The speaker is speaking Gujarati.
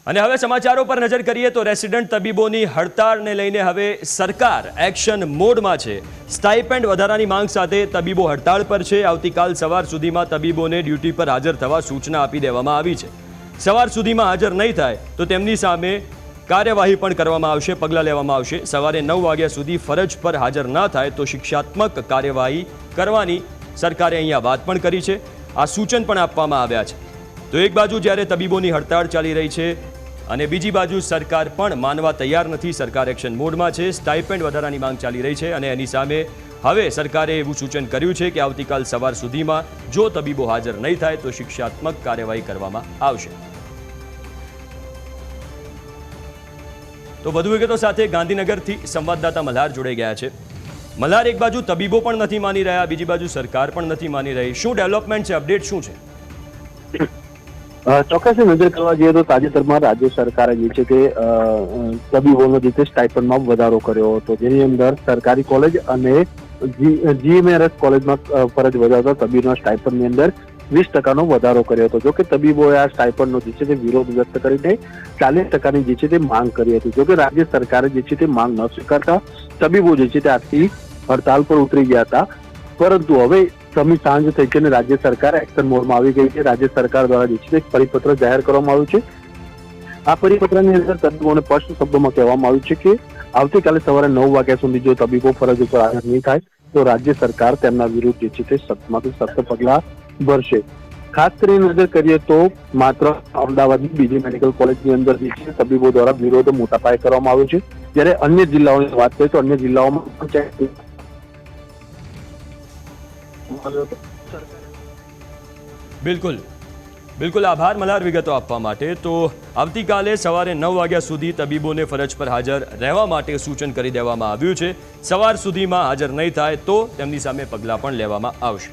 અને હવે સમાચારો પર નજર કરીએ તો રેસિડેન્ટ તબીબોની હડતાળને લઈને હવે સરકાર એક્શન મોડમાં છે। સ્ટાઇપેન્ડ વધારાની માંગ સાથે તબીબો હડતાળ પર છે। આવતીકાલ સવાર સુધીમાં તબીબોને ડ્યુટી પર હાજર થવા સૂચના આપી દેવામાં આવી છે। સવાર સુધીમાં હાજર નહીં થાય તો તેમની સામે કાર્યવાહી પણ કરવામાં આવશે, પગલાં લેવામાં આવશે। સવારે 9 વાગ્યા સુધી ફરજ પર હાજર ન થાય તો શિક્ષાત્મક કાર્યવાહી કરવાની સરકારે અહીંયા વાત પણ કરી છે। આ સૂચન પણ આપવામાં આવ્યા છે। તો એક બાજુ જ્યારે તબીબોની હડતાળ ચાલી રહી છે અને બીજી બાજુ સરકાર પણ માનવા તૈયાર નથી। સરકાર એક્શન મોડમાં છે। સ્ટાઇપેન્ડ વધારાની માંગ ચાલી રહી છે અને એની સામે હવે સરકારે એવું સૂચન કર્યું છે કે આવતીકાલ સવાર સુધીમાં જો તબીબો હાજર નહીં થાય તો શિક્ષાત્મક કાર્યવાહી કરવામાં આવશે। તો વધુ વિગતો સાથે ગાંધીનગરથી સંવાદદાતા મલ્હાર જોડાઈ ગયા છે। મલ્હાર, એક બાજુ તબીબો પણ નથી માની રહ્યા, બીજી બાજુ સરકાર પણ નથી માની રહી, શું ડેવલપમેન્ટ છે, અપડેટ શું છે? ચોક્કસ નજર કરવા જઈએ તો તાજેતરમાં રાજ્ય સરકારે જે છે તે તબીબોનો જે છે સ્ટાઇપન્ડમાં વધારો કર્યો હતો, જેની અંદર સરકારી કોલેજ અને જીએમઆરએસ કોલેજમાં ફરજ બજાવતા તબીબોના સ્ટાઇપન્ડની અંદર 20% વધારો કર્યો હતો। જોકે તબીબોએ આ સ્ટાઇપન્ડનો જે છે તે વિરોધ વ્યક્ત કરીને 40% જે છે તે માંગ કરી હતી। જોકે રાજ્ય સરકારે જે છે તે માંગ ન સ્વીકારતા તબીબો જે છે તે આજથી હડતાલ પર ઉતરી ગયા હતા। પરંતુ હવે સમી સાંજ થઈ છે અને રાજ્ય સરકાર એક્શન મોડમાં આવી ગઈ છે। રાજ્ય સરકાર દ્વારા જે છે એક પરિપત્ર જાહેર કરવામાં આવ્યું છે। આ પરિપત્રની અંદર તબીબોને સ્પષ્ટ શબ્દોમાં કહેવામાં આવ્યું છે કે આવતીકાલે સવારે 9 વાગ્યા સુધી જો તબીબો ફરજ ઉપર હાજર નહીં થાય તો રાજ્ય સરકાર તેમના વિરુદ્ધ જે છે તે સખ્તમાંથી સખ્ત પગલાં ભરશે। ખાસ કરીને નજર કરીએ તો માત્ર અમદાવાદની બીજી મેડિકલ કોલેજની અંદર જે છે તબીબો દ્વારા વિરોધ મોટા પાયે કરવામાં આવ્યો છે, જ્યારે અન્ય જિલ્લાઓની વાત કરીએ તો અન્ય જિલ્લાઓમાં પણ બિલકુલ બિલકુલ, આભાર મલ્હાર વિગતો આપવા માટે। તો આવતીકાલે સવારે 9 વાગ્યા સુધી તબીબોને ફરજ પર હાજર રહેવા માટે સૂચન કરી દેવામાં આવ્યું છે। સવાર સુધીમાં હાજર નહીં થાય તો તેમની સામે પગલાં પણ લેવામાં આવશે।